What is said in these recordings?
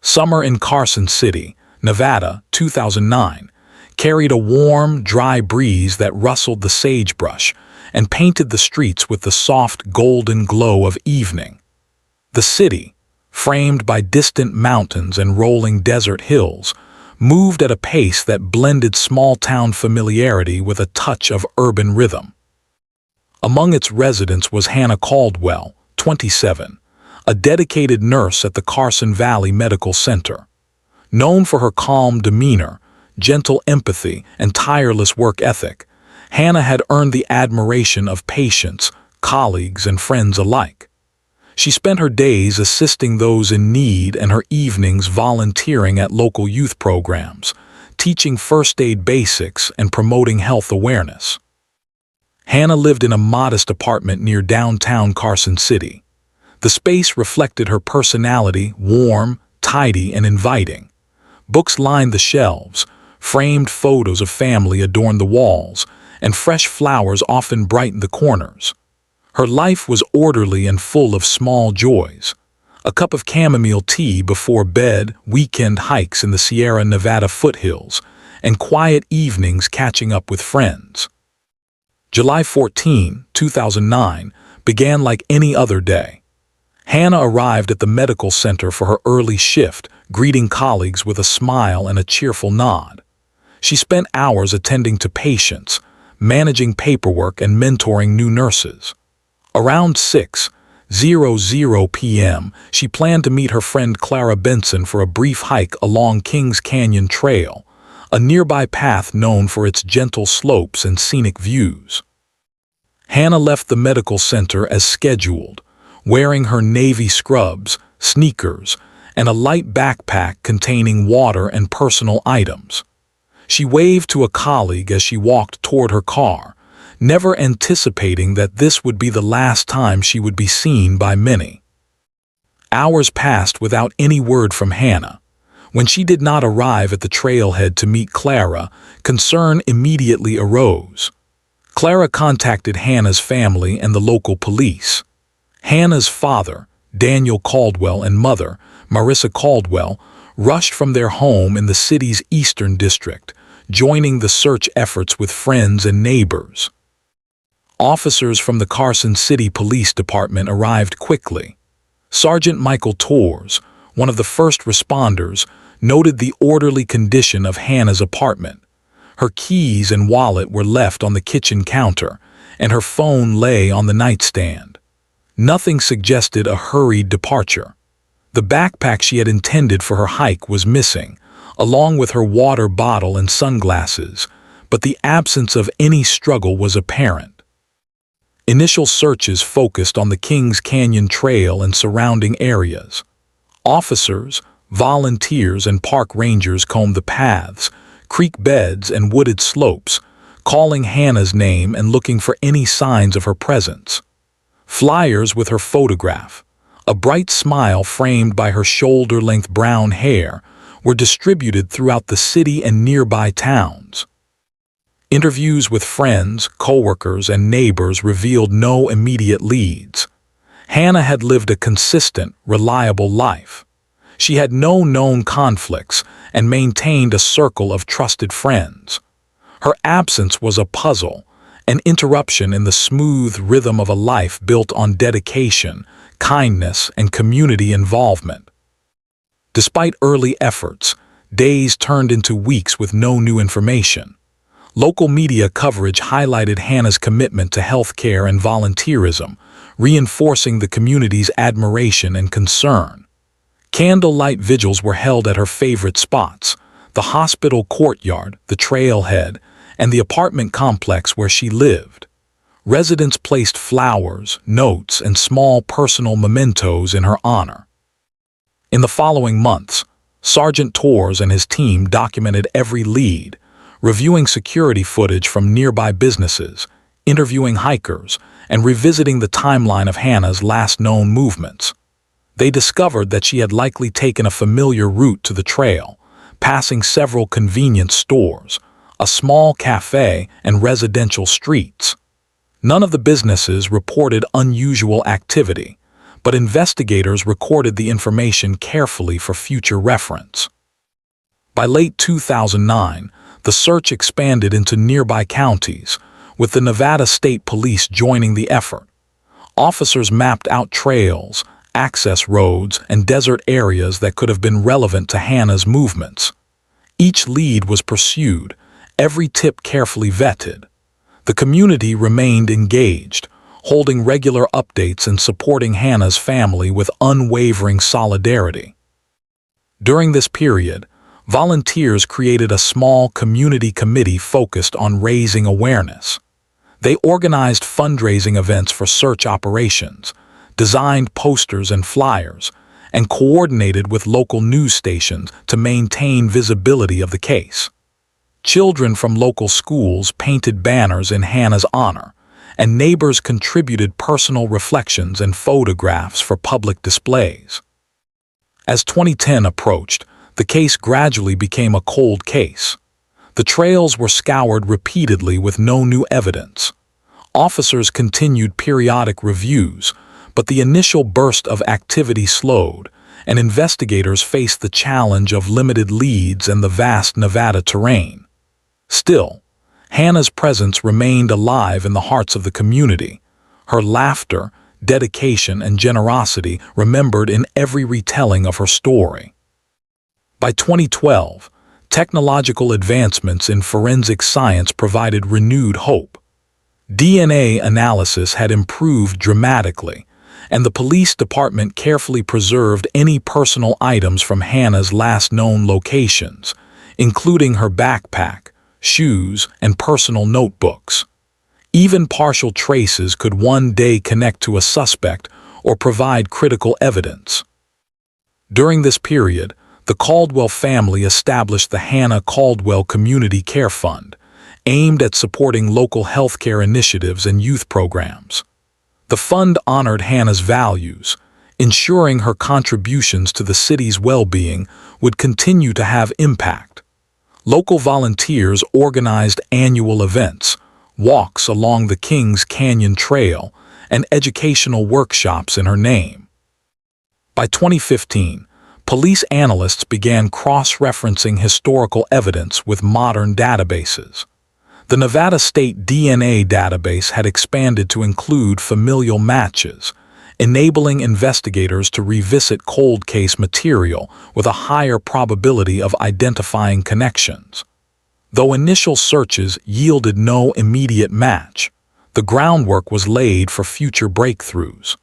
Summer in Carson City, Nevada, 2009, carried a warm, dry breeze that rustled the sagebrush and painted the streets with the soft golden glow of evening. The city, framed by distant mountains and rolling desert hills, moved at a pace that blended small-town familiarity with a touch of urban rhythm. Among its residents was Hannah Caldwell, 27, a dedicated nurse at the Carson Valley Medical Center. Known for her calm demeanor, gentle empathy, and tireless work ethic, Hannah had earned the admiration of patients, colleagues, and friends alike. She spent her days assisting those in need and her evenings volunteering at local youth programs, teaching first aid basics and promoting health awareness. Hannah lived in a modest apartment near downtown Carson City. The space reflected her personality, warm, tidy, and inviting. Books lined the shelves, framed photos of family adorned the walls, and fresh flowers often brightened the corners. Her life was orderly and full of small joys. A cup of chamomile tea before bed, weekend hikes in the Sierra Nevada foothills, and quiet evenings catching up with friends. July 14, 2009, began like any other day. Hannah arrived at the medical center for her early shift, greeting colleagues with a smile and a cheerful nod. She spent hours attending to patients, managing paperwork, and mentoring new nurses. Around 6:00 p.m., she planned to meet her friend Clara Benson for a brief hike along Kings Canyon Trail, a nearby path known for its gentle slopes and scenic views. Hannah left the medical center as scheduled, wearing her navy scrubs, sneakers, and a light backpack containing water and personal items. She waved to a colleague as she walked toward her car, never anticipating that this would be the last time she would be seen by many. Hours passed without any word from Hannah. When she did not arrive at the trailhead to meet Clara, concern immediately arose. Clara contacted Hannah's family and the local police. Hannah's father, Daniel Caldwell, and mother, Marissa Caldwell, rushed from their home in the city's eastern district, joining the search efforts with friends and neighbors. Officers from the Carson City Police Department arrived quickly. Sergeant Michael Torres, one of the first responders, noted the orderly condition of Hannah's apartment. Her keys and wallet were left on the kitchen counter, and her phone lay on the nightstand. Nothing suggested a hurried departure. The backpack she had intended for her hike was missing, along with her water bottle and sunglasses, but the absence of any struggle was apparent. Initial searches focused on the Kings Canyon Trail and surrounding areas. Officers, volunteers, and park rangers combed the paths, creek beds, and wooded slopes, calling Hannah's name and looking for any signs of her presence. Flyers with her photograph, a bright smile framed by her shoulder-length brown hair, were distributed throughout the city and nearby towns. Interviews with friends, coworkers, and neighbors revealed no immediate leads. Hannah had lived a consistent, reliable life. She had no known conflicts and maintained a circle of trusted friends. Her absence was a puzzle, an interruption in the smooth rhythm of a life built on dedication, kindness, and community involvement. Despite early efforts, days turned into weeks with no new information. Local media coverage highlighted Hannah's commitment to healthcare and volunteerism, reinforcing the community's admiration and concern. Candlelight vigils were held at her favorite spots: the hospital courtyard, the trailhead, and the apartment complex where she lived. Residents placed flowers, notes, and small personal mementos in her honor. In the following months, Sergeant Torres and his team documented every lead, reviewing security footage from nearby businesses, interviewing hikers, and revisiting the timeline of Hannah's last known movements. They discovered that she had likely taken a familiar route to the trail, passing several convenience stores, a small cafe, and residential streets. None of the businesses reported unusual activity, but investigators recorded the information carefully for future reference. By late 2009, the search expanded into nearby counties, with the Nevada State Police joining the effort. Officers mapped out trails, access roads, and desert areas that could have been relevant to Hannah's movements. Each lead was pursued, every tip carefully vetted. The community remained engaged, holding regular updates and supporting Hannah's family with unwavering solidarity. During this period, volunteers created a small community committee focused on raising awareness. They organized fundraising events for search operations, designed posters and flyers, and coordinated with local news stations to maintain visibility of the case. Children from local schools painted banners in Hannah's honor, and neighbors contributed personal reflections and photographs for public displays. As 2010 approached, the case gradually became a cold case. The trails were scoured repeatedly with no new evidence. Officers continued periodic reviews, but the initial burst of activity slowed, and investigators faced the challenge of limited leads and the vast Nevada terrain. Still, Hannah's presence remained alive in the hearts of the community, her laughter, dedication, and generosity remembered in every retelling of her story. By 2012, technological advancements in forensic science provided renewed hope. DNA analysis had improved dramatically, and the police department carefully preserved any personal items from Hannah's last known locations, including her backpack, shoes, and personal notebooks. Even partial traces could one day connect to a suspect or provide critical evidence. During this period, the Caldwell family established the Hannah Caldwell Community Care Fund, aimed at supporting local healthcare initiatives and youth programs. The fund honored Hannah's values, ensuring her contributions to the city's well-being would continue to have impact. Local volunteers organized annual events, walks along the Kings Canyon Trail, and educational workshops in her name. By 2015, police analysts began cross-referencing historical evidence with modern databases. The Nevada State DNA database had expanded to include familial matches, enabling investigators to revisit cold case material with a higher probability of identifying connections. Though initial searches yielded no immediate match, the groundwork was laid for future breakthroughs.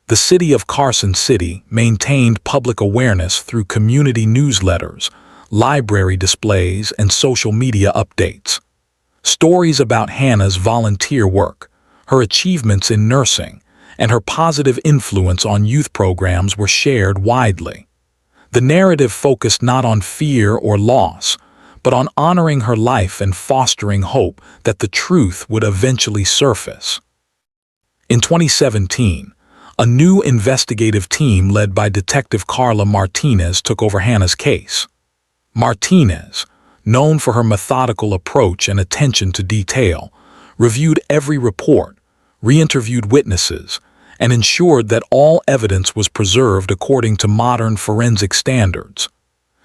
The city of Carson City maintained public awareness through community newsletters, library displays, and social media updates. Stories about Hannah's volunteer work, her achievements in nursing, and her positive influence on youth programs were shared widely. The narrative focused not on fear or loss, but on honoring her life and fostering hope that the truth would eventually surface. In 2017, a new investigative team led by Detective Carla Martinez took over Hannah's case. Martinez, known for her methodical approach and attention to detail, reviewed every report, re-interviewed witnesses, and ensured that all evidence was preserved according to modern forensic standards.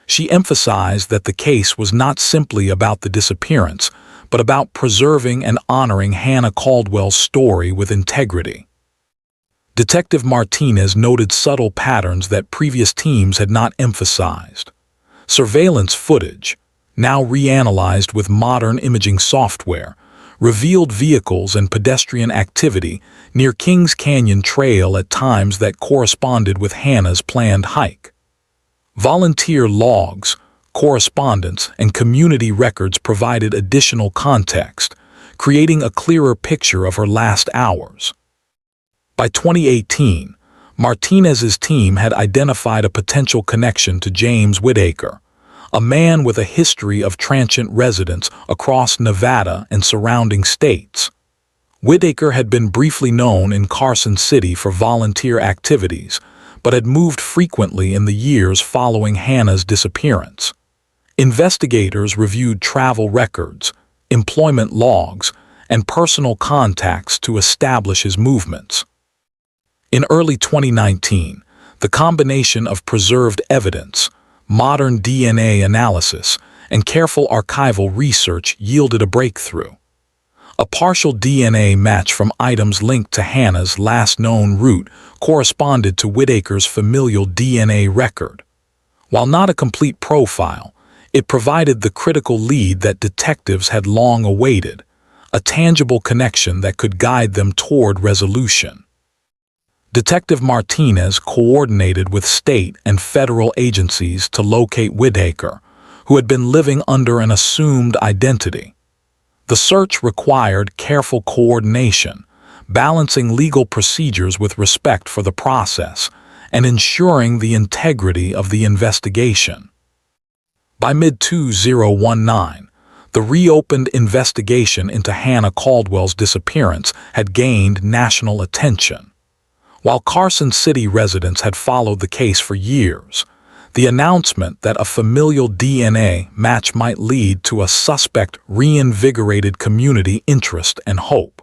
She emphasized that the case was not simply about the disappearance, but about preserving and honoring Hannah Caldwell's story with integrity. Detective Martinez noted subtle patterns that previous teams had not emphasized. Surveillance footage, now reanalyzed with modern imaging software, revealed vehicles and pedestrian activity near Kings Canyon Trail at times that corresponded with Hannah's planned hike. Volunteer logs, correspondence, and community records provided additional context, creating a clearer picture of her last hours. By 2018, Martinez's team had identified a potential connection to James Whitaker, a man with a history of transient residence across Nevada and surrounding states. Whitaker had been briefly known in Carson City for volunteer activities, but had moved frequently in the years following Hannah's disappearance. Investigators reviewed travel records, employment logs, and personal contacts to establish his movements. In early 2019, the combination of preserved evidence, modern DNA analysis, and careful archival research yielded a breakthrough. A partial DNA match from items linked to Hannah's last known route corresponded to Whitaker's familial DNA record. While not a complete profile, it provided the critical lead that detectives had long awaited, a tangible connection that could guide them toward resolution. Detective Martinez coordinated with state and federal agencies to locate Whitaker, who had been living under an assumed identity. The search required careful coordination, balancing legal procedures with respect for the process and ensuring the integrity of the investigation. By mid-2019, the reopened investigation into Hannah Caldwell's disappearance had gained national attention. While Carson City residents had followed the case for years, the announcement that a familial DNA match might lead to a suspect reinvigorated community interest and hope.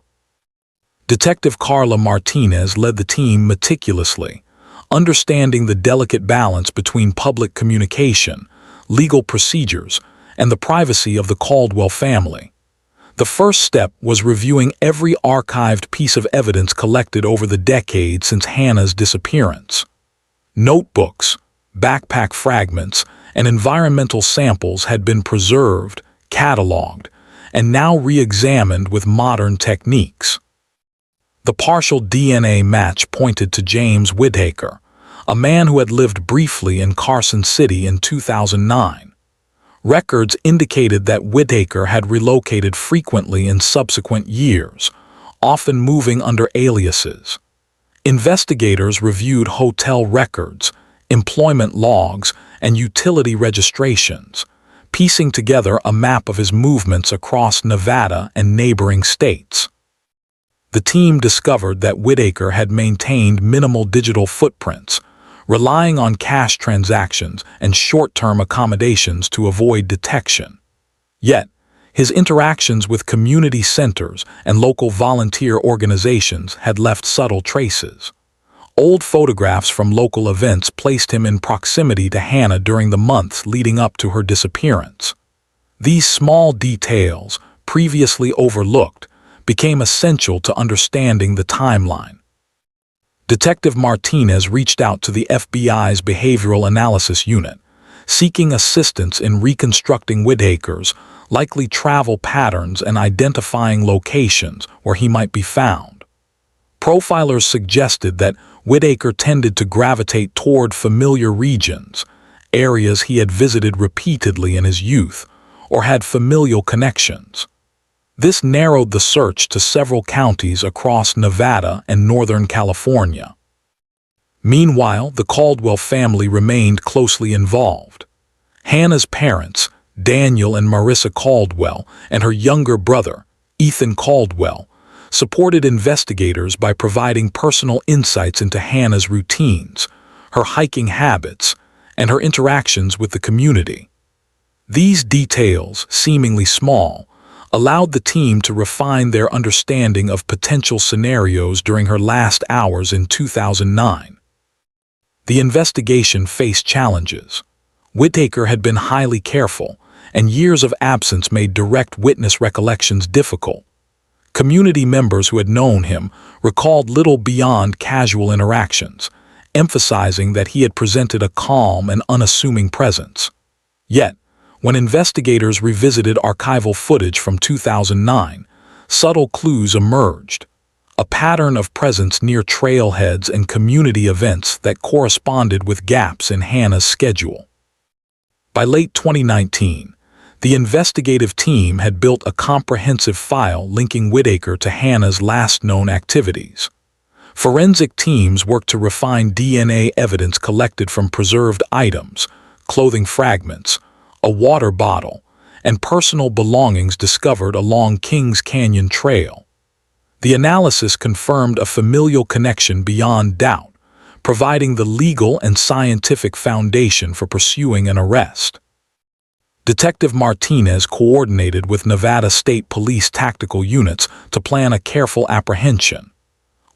Detective Carla Martinez led the team meticulously, understanding the delicate balance between public communication, legal procedures, and the privacy of the Caldwell family. The first step was reviewing every archived piece of evidence collected over the decades since Hannah's disappearance. Notebooks, backpack fragments, and environmental samples had been preserved, cataloged, and now re-examined with modern techniques. The partial DNA match pointed to James Whitaker, a man who had lived briefly in Carson City in 2009. Records indicated that Whitaker had relocated frequently in subsequent years, often moving under aliases. Investigators reviewed hotel records, employment logs, and utility registrations, piecing together a map of his movements across Nevada and neighboring states. The team discovered that Whitaker had maintained minimal digital footprints, relying on cash transactions and short-term accommodations to avoid detection. Yet, his interactions with community centers and local volunteer organizations had left subtle traces. Old photographs from local events placed him in proximity to Hannah during the months leading up to her disappearance. These small details, previously overlooked, became essential to understanding the timeline. Detective Martinez reached out to the FBI's Behavioral Analysis Unit, seeking assistance in reconstructing Whitaker's likely travel patterns and identifying locations where he might be found. Profilers suggested that Whitaker tended to gravitate toward familiar regions, areas he had visited repeatedly in his youth, or had familial connections. This narrowed the search to several counties across Nevada and Northern California. Meanwhile, the Caldwell family remained closely involved. Hannah's parents, Daniel and Marissa Caldwell, and her younger brother, Ethan Caldwell, supported investigators by providing personal insights into Hannah's routines, her hiking habits, and her interactions with the community. These details, seemingly small, allowed the team to refine their understanding of potential scenarios during her last hours in 2009. The investigation faced challenges. Whitaker had been highly careful, and years of absence made direct witness recollections difficult. Community members who had known him recalled little beyond casual interactions, emphasizing that he had presented a calm and unassuming presence. Yet, when investigators revisited archival footage from 2009, subtle clues emerged, a pattern of presence near trailheads and community events that corresponded with gaps in Hannah's schedule. By late 2019, the investigative team had built a comprehensive file linking Whitaker to Hannah's last known activities. Forensic teams worked to refine DNA evidence collected from preserved items, clothing fragments, a water bottle, and personal belongings discovered along Kings Canyon Trail. The analysis confirmed a familial connection beyond doubt, providing the legal and scientific foundation for pursuing an arrest. Detective Martinez coordinated with Nevada State Police tactical units to plan a careful apprehension.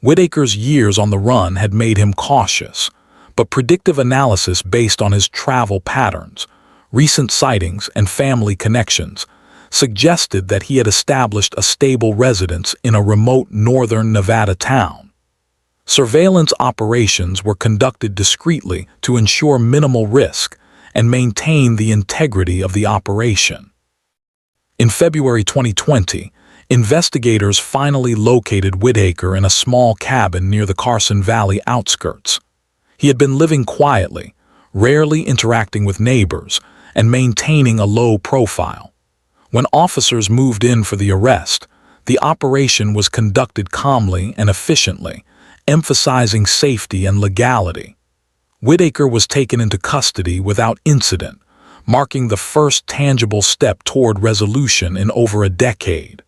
Whitaker's years on the run had made him cautious, but predictive analysis based on his travel patterns, recent sightings, and family connections suggested that he had established a stable residence in a remote northern Nevada town. Surveillance operations were conducted discreetly to ensure minimal risk and maintain the integrity of the operation. In February 2020, investigators finally located Whitaker in a small cabin near the Carson Valley outskirts. He had been living quietly, rarely interacting with neighbors, and maintaining a low profile. When officers moved in for the arrest, the operation was conducted calmly and efficiently, emphasizing safety and legality. Whitaker was taken into custody without incident, marking the first tangible step toward resolution in over a decade.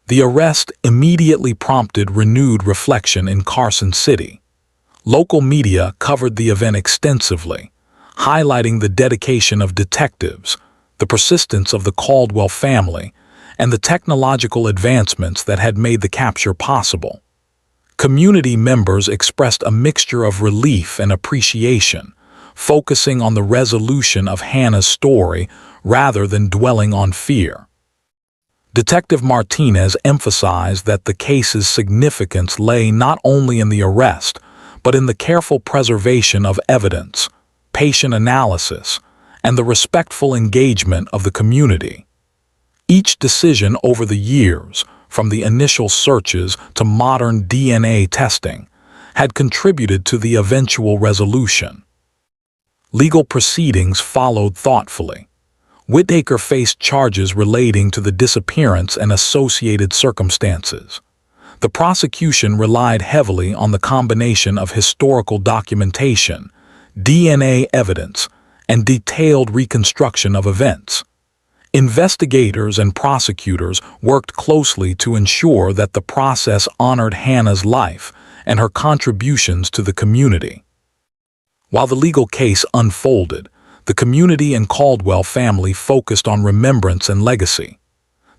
The arrest immediately prompted renewed reflection in Carson City. Local media covered the event extensively, highlighting the dedication of detectives, the persistence of the Caldwell family, and the technological advancements that had made the capture possible. Community members expressed a mixture of relief and appreciation, focusing on the resolution of Hannah's story rather than dwelling on fear. Detective Martinez emphasized that the case's significance lay not only in the arrest, but in the careful preservation of evidence, patient analysis, and the respectful engagement of the community. Each decision over the years, from the initial searches to modern DNA testing, had contributed to the eventual resolution. Legal proceedings followed thoughtfully. Whitaker faced charges relating to the disappearance and associated circumstances. The prosecution relied heavily on the combination of historical documentation, DNA evidence, and detailed reconstruction of events. Investigators and prosecutors worked closely to ensure that the process honored Hannah's life and her contributions to the community. While the legal case unfolded, the community and Caldwell family focused on remembrance and legacy.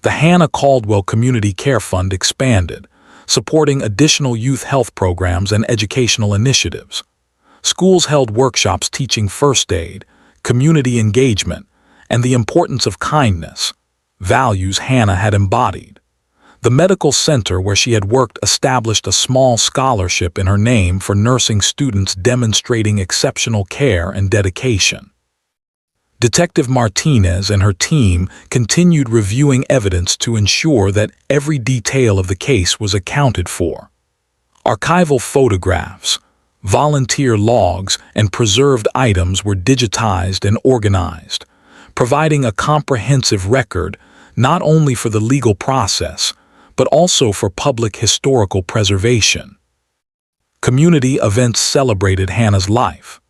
The Hannah Caldwell Community Care Fund expanded, supporting additional youth health programs and educational initiatives. Schools held workshops teaching first aid, community engagement, and the importance of kindness, values Hannah had embodied. The medical center where she had worked established a small scholarship in her name for nursing students demonstrating exceptional care and dedication. Detective Martinez and her team continued reviewing evidence to ensure that every detail of the case was accounted for. Archival photographs, volunteer logs, and preserved items were digitized and organized, providing a comprehensive record not only for the legal process, but also for public historical preservation. Community events celebrated Hannah's life.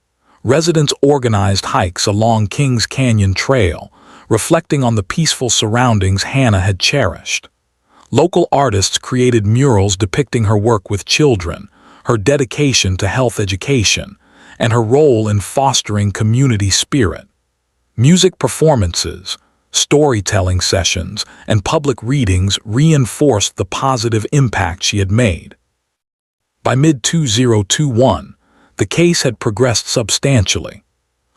Residents organized hikes along Kings Canyon Trail, reflecting on the peaceful surroundings Hannah had cherished. Local artists created murals depicting her work with children, her dedication to health education, and her role in fostering community spirit. Music performances, storytelling sessions, and public readings reinforced the positive impact she had made. By mid-2021, the case had progressed substantially.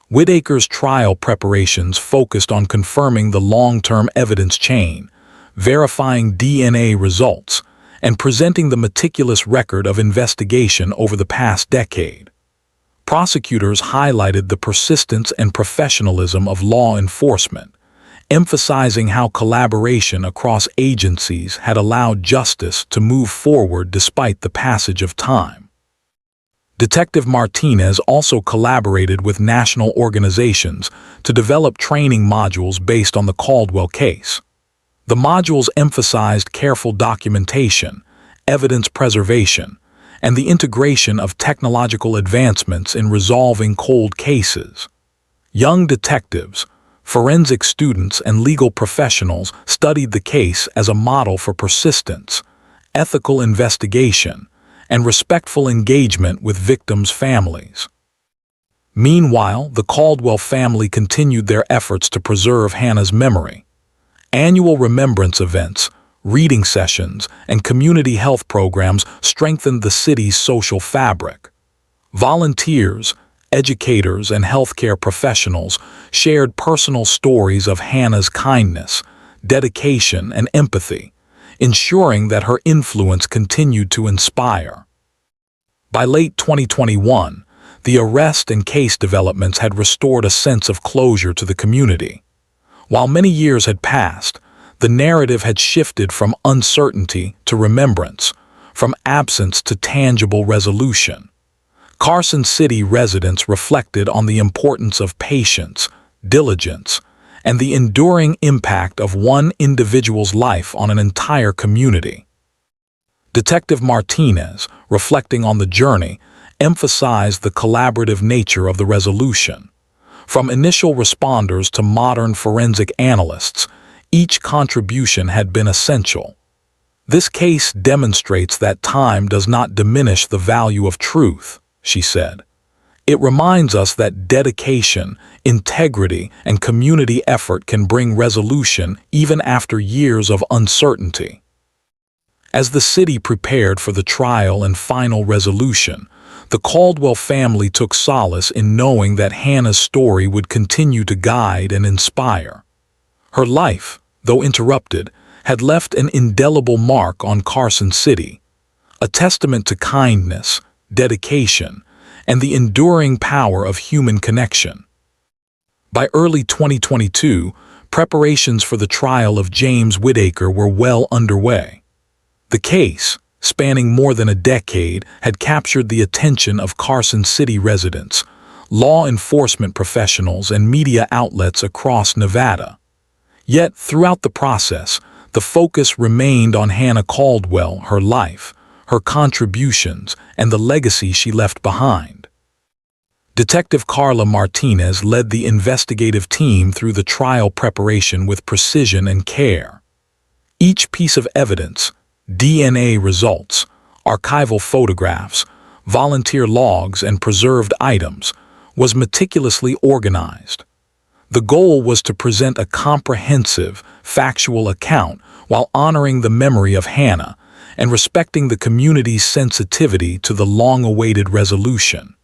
Whitaker's trial preparations focused on confirming the long-term evidence chain, verifying DNA results, and presenting the meticulous record of investigation over the past decade. Prosecutors highlighted the persistence and professionalism of law enforcement, emphasizing how collaboration across agencies had allowed justice to move forward despite the passage of time. Detective Martinez also collaborated with national organizations to develop training modules based on the Caldwell case. The modules emphasized careful documentation, evidence preservation, and the integration of technological advancements in resolving cold cases. Young detectives, forensic students, and legal professionals studied the case as a model for persistence, ethical investigation, and respectful engagement with victims' families. Meanwhile, the Caldwell family continued their efforts to preserve Hannah's memory. Annual remembrance events, reading sessions, and community health programs strengthened the city's social fabric. Volunteers, educators, and healthcare professionals shared personal stories of Hannah's kindness, dedication, and empathy, ensuring that her influence continued to inspire. By late 2021, the arrest and case developments had restored a sense of closure to the community. While many years had passed, the narrative had shifted from uncertainty to remembrance, from absence to tangible resolution. Carson City residents reflected on the importance of patience, diligence, and the enduring impact of one individual's life on an entire community. Detective Martinez, reflecting on the journey, emphasized the collaborative nature of the resolution. From initial responders to modern forensic analysts, each contribution had been essential. This case demonstrates that time does not diminish the value of truth, she said. It reminds us that dedication, integrity, and community effort can bring resolution even after years of uncertainty. As the city prepared for the trial and final resolution, the Caldwell family took solace in knowing that Hannah's story would continue to guide and inspire. Her life, though interrupted, had left an indelible mark on Carson City, a testament to kindness, dedication, and the enduring power of human connection. By early 2022, preparations for the trial of James Whitaker were well underway. The case, spanning more than a decade, had captured the attention of Carson City residents, law enforcement professionals, and media outlets across Nevada. Yet, throughout the process, the focus remained on Hannah Caldwell, her life, her contributions, and the legacy she left behind. Detective Carla Martinez led the investigative team through the trial preparation with precision and care. Each piece of evidence, DNA results, archival photographs, volunteer logs, and preserved items, was meticulously organized. The goal was to present a comprehensive, factual account while honoring the memory of Hannah and respecting the community's sensitivity to the long-awaited resolution.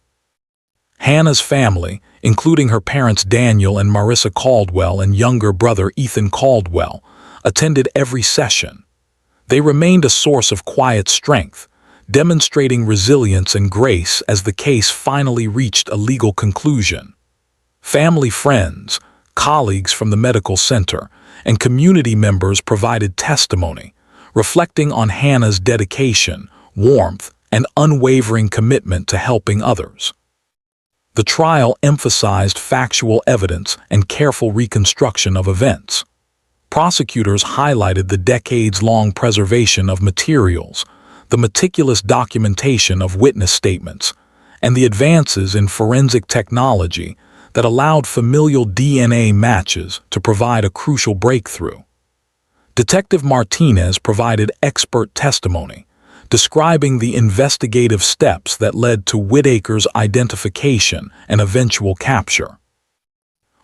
Hannah's family, including her parents Daniel and Marissa Caldwell and younger brother Ethan Caldwell, attended every session. They remained a source of quiet strength, demonstrating resilience and grace as the case finally reached a legal conclusion. Family friends, colleagues from the medical center, and community members provided testimony, reflecting on Hannah's dedication, warmth, and unwavering commitment to helping others. The trial emphasized factual evidence and careful reconstruction of events. Prosecutors highlighted the decades-long preservation of materials, the meticulous documentation of witness statements, and the advances in forensic technology that allowed familial DNA matches to provide a crucial breakthrough. Detective Martinez provided expert testimony, describing the investigative steps that led to Whitaker's identification and eventual capture.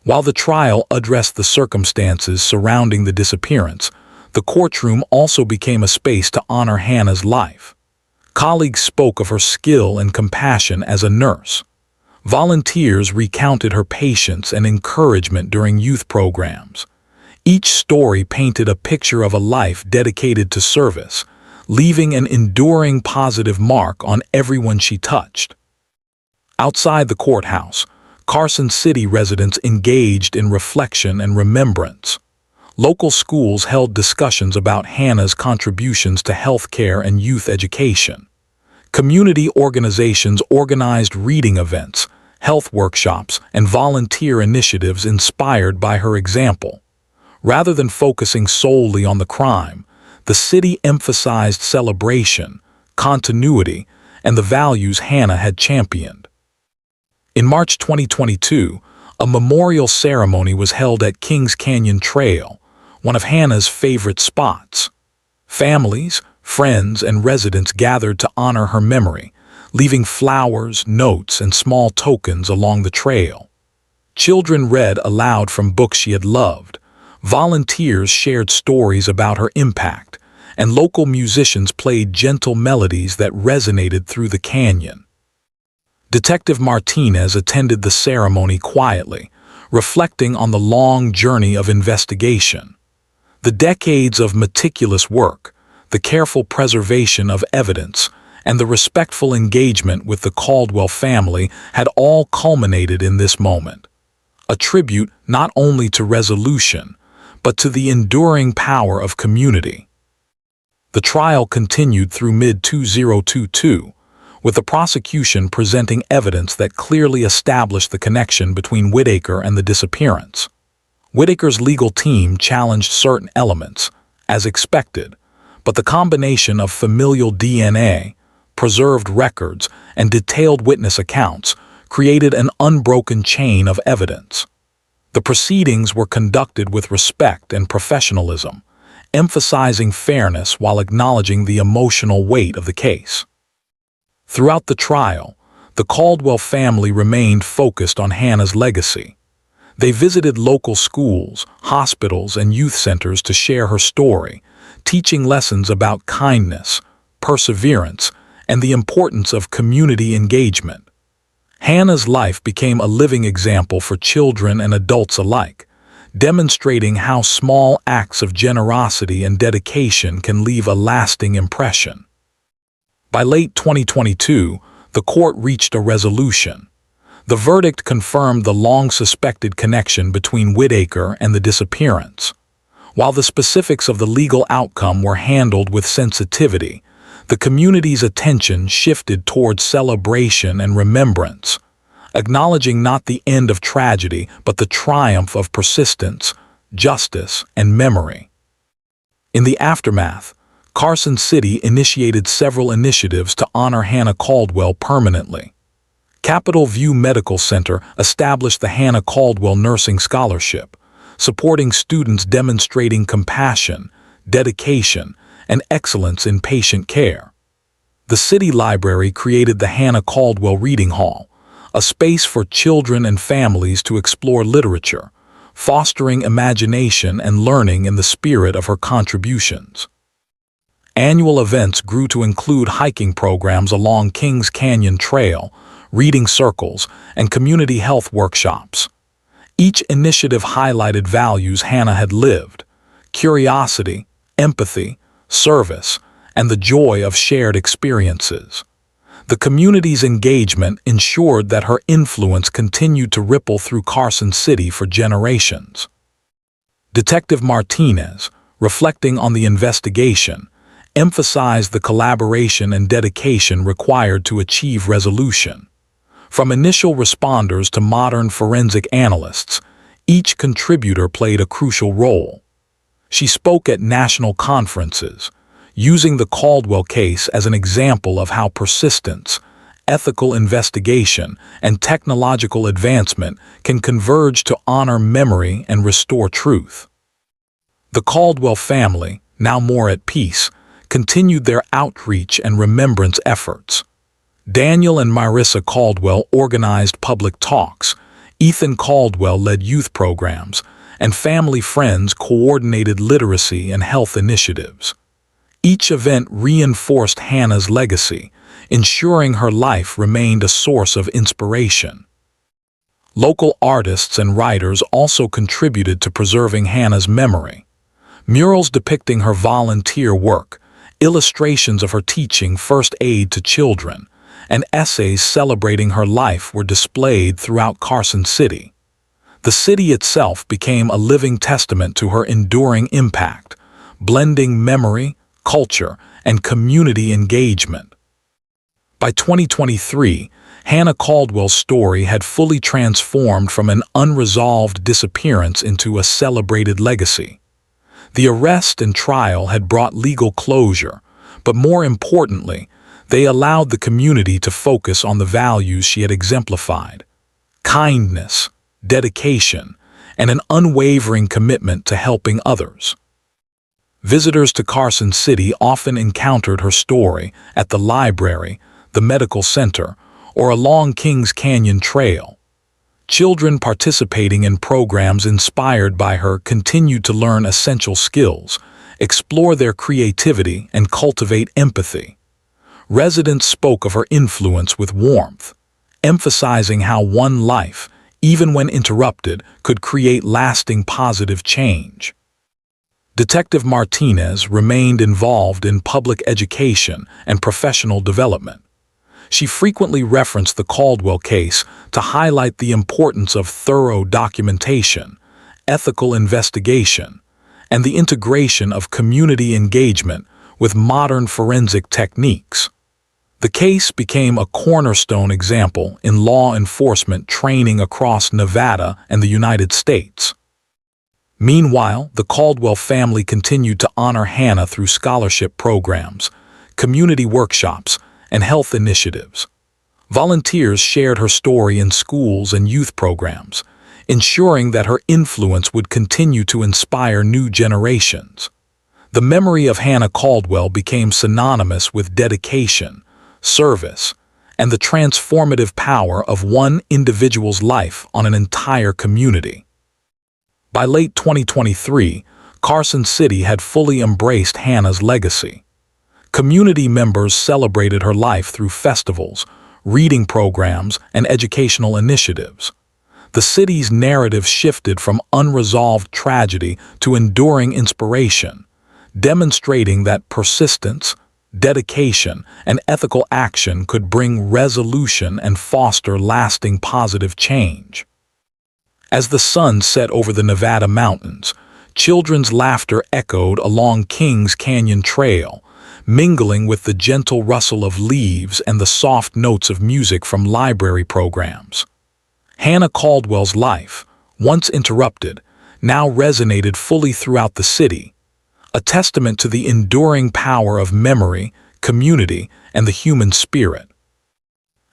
While the trial addressed the circumstances surrounding the disappearance, the courtroom also became a space to honor Hannah's life. Colleagues spoke of her skill and compassion as a nurse. Volunteers recounted her patience and encouragement during youth programs. Each story painted a picture of a life dedicated to service, leaving an enduring positive mark on everyone she touched. Outside the courthouse, Carson City residents engaged in reflection and remembrance. Local schools held discussions about Hannah's contributions to healthcare and youth education. Community organizations organized reading events, health workshops, and volunteer initiatives inspired by her example. Rather than focusing solely on the crime, the city emphasized celebration, continuity, and the values Hannah had championed. In March 2022, a memorial ceremony was held at Kings Canyon Trail, one of Hannah's favorite spots. Families, friends, and residents gathered to honor her memory, leaving flowers, notes, and small tokens along the trail. Children read aloud from books she had loved. Volunteers shared stories about her impact, and local musicians played gentle melodies that resonated through the canyon. Detective Martinez attended the ceremony quietly, reflecting on the long journey of investigation. The decades of meticulous work, the careful preservation of evidence, and the respectful engagement with the Caldwell family had all culminated in this moment. A tribute not only to resolution, but to the enduring power of community. The trial continued through mid-2022, with the prosecution presenting evidence that clearly established the connection between Whitaker and the disappearance. Whitaker's legal team challenged certain elements, as expected, but the combination of familial DNA, preserved records, and detailed witness accounts created an unbroken chain of evidence. The proceedings were conducted with respect and professionalism, emphasizing fairness while acknowledging the emotional weight of the case. Throughout the trial, the Caldwell family remained focused on Hannah's legacy. They visited local schools, hospitals, and youth centers to share her story, teaching lessons about kindness, perseverance, and the importance of community engagement. Hannah's life became a living example for children and adults alike, demonstrating how small acts of generosity and dedication can leave a lasting impression. By late 2022, the court reached a resolution. The verdict confirmed the long-suspected connection between Whitaker and the disappearance. While the specifics of the legal outcome were handled with sensitivity, the community's attention shifted towards celebration and remembrance, acknowledging not the end of tragedy but the triumph of persistence, justice, and memory. In the aftermath, Carson City initiated several initiatives to honor Hannah Caldwell permanently. Capitol View Medical Center established the Hannah Caldwell Nursing Scholarship, supporting students demonstrating compassion, dedication, and excellence in patient care. The City Library created the Hannah Caldwell Reading Hall, a space for children and families to explore literature, fostering imagination and learning in the spirit of her contributions. Annual events grew to include hiking programs along Kings Canyon Trail, reading circles, and community health workshops. Each initiative highlighted values Hannah had lived: curiosity, empathy, service, and the joy of shared experiences. The community's engagement ensured that her influence continued to ripple through Carson City for generations. Detective Martinez, reflecting on the investigation, emphasized the collaboration and dedication required to achieve resolution. From initial responders to modern forensic analysts, each contributor played a crucial role. She spoke at national conferences, using the Caldwell case as an example of how persistence, ethical investigation, and technological advancement can converge to honor memory and restore truth. The Caldwell family, now more at peace, continued their outreach and remembrance efforts. Daniel and Marissa Caldwell organized public talks, Ethan Caldwell led youth programs, and family friends coordinated literacy and health initiatives. Each event reinforced Hannah's legacy, ensuring her life remained a source of inspiration. Local artists and writers also contributed to preserving Hannah's memory. Murals depicting her volunteer work, illustrations of her teaching first aid to children, and essays celebrating her life were displayed throughout Carson City. The city itself became a living testament to her enduring impact, blending memory, culture, and community engagement. By 2023, Hannah Caldwell's story had fully transformed from an unresolved disappearance into a celebrated legacy. The arrest and trial had brought legal closure, but more importantly, they allowed the community to focus on the values she had exemplified: kindness, dedication, and an unwavering commitment to helping others. Visitors to Carson City often encountered her story at the library, the medical center, or along Kings Canyon Trail. Children participating in programs inspired by her continued to learn essential skills, explore their creativity, and cultivate empathy. Residents spoke of her influence with warmth, emphasizing how one life, even when interrupted, could create lasting positive change. Detective Martinez remained involved in public education and professional development. She frequently referenced the Caldwell case to highlight the importance of thorough documentation, ethical investigation, and the integration of community engagement with modern forensic techniques. The case became a cornerstone example in law enforcement training across Nevada and the United States. Meanwhile, the Caldwell family continued to honor Hannah through scholarship programs, community workshops, and health initiatives. Volunteers shared her story in schools and youth programs, ensuring that her influence would continue to inspire new generations. The memory of Hannah Caldwell became synonymous with dedication, service, and the transformative power of one individual's life on an entire community. By late 2023, Carson City had fully embraced Hannah's legacy. Community members celebrated her life through festivals, reading programs, and educational initiatives. The city's narrative shifted from unresolved tragedy to enduring inspiration, demonstrating that persistence, dedication, and ethical action could bring resolution and foster lasting positive change. As the sun set over the Nevada mountains, children's laughter echoed along Kings Canyon Trail, mingling with the gentle rustle of leaves and the soft notes of music from library programs. Hannah Caldwell's life, once interrupted, now resonated fully throughout the city, a testament to the enduring power of memory, community, and the human spirit.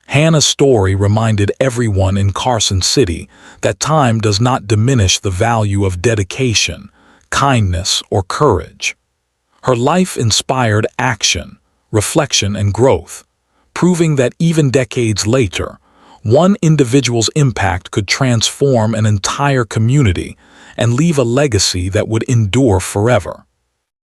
Hannah's story reminded everyone in Carson City that time does not diminish the value of dedication, kindness, or courage. Her life inspired action, reflection, and growth, proving that even decades later, one individual's impact could transform an entire community and leave a legacy that would endure forever.